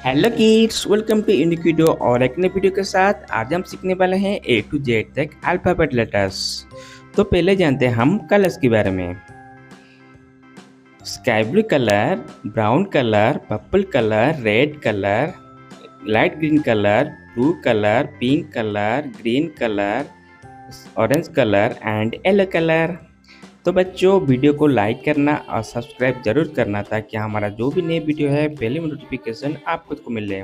Hello kids, welcome to यूनिक्विडो। और एक नए वीडियो के साथ आज हम सीखने वाले हैं ए टू जेड तक अल्फ़ाबेट लेटर्स। तो पहले जानते हैं हम कलर्स के बारे में। Sky blue colour, brown colour, purple colour, red colour, light green colour, blue colour, pink colour, green colour, orange colour and yellow colour. तो बच्चों, वीडियो को लाइक करना और सब्सक्राइब जरूर करना ताकि हमारा जो भी नई वीडियो है पहले में नोटिफिकेशन आपको को मिले।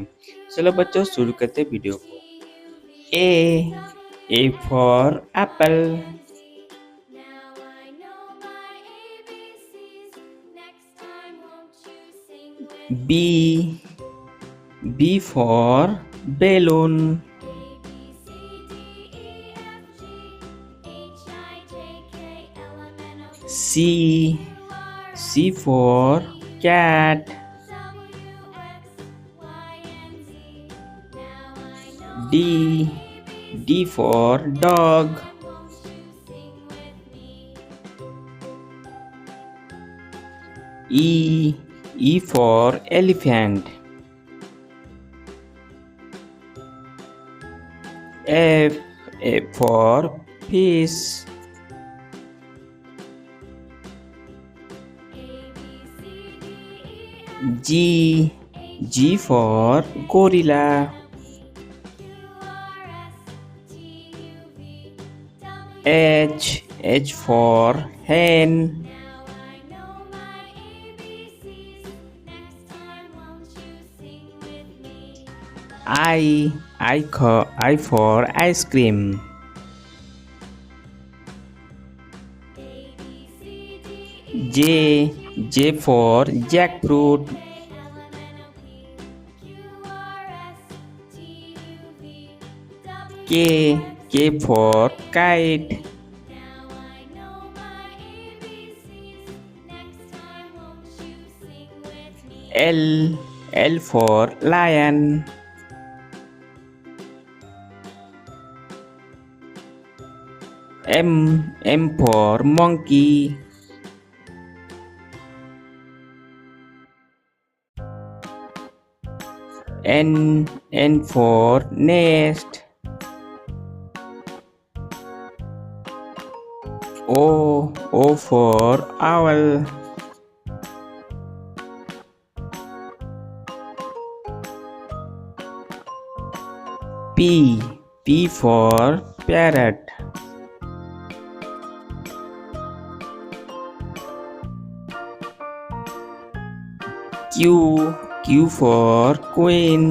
चलो बच्चों, शुरू करते हैं वीडियो को। A for apple. B for balloon. C for cat. D for dog. E for elephant. F for fish. G for gorilla. H for hen. I for ice cream. J for jackfruit. K for kite. L for lion. M for monkey. N for nest. O for owl. P for parrot. Q for queen.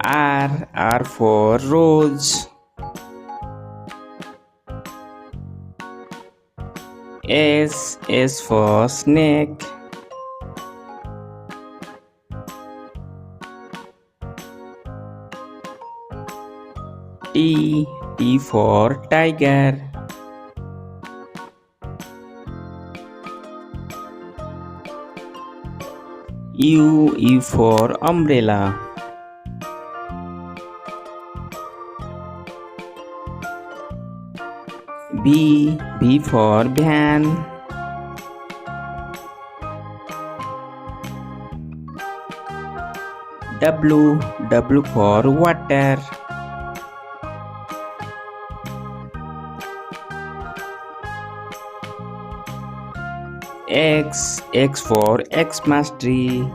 R for rose. S for snake. T for tiger. U for umbrella. B for van. W for water. X for Xmas tree.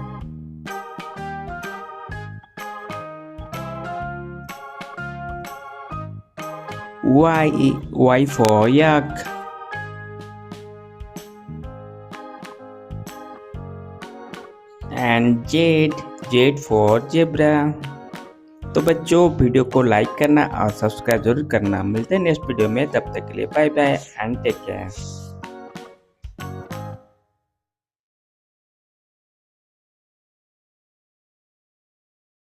Y for yak. And Z for zebra. तो बच्चों, video को like करना और subscribe जरूर करना। मिलते हैं next video में, तब तक के लिए bye bye and take care.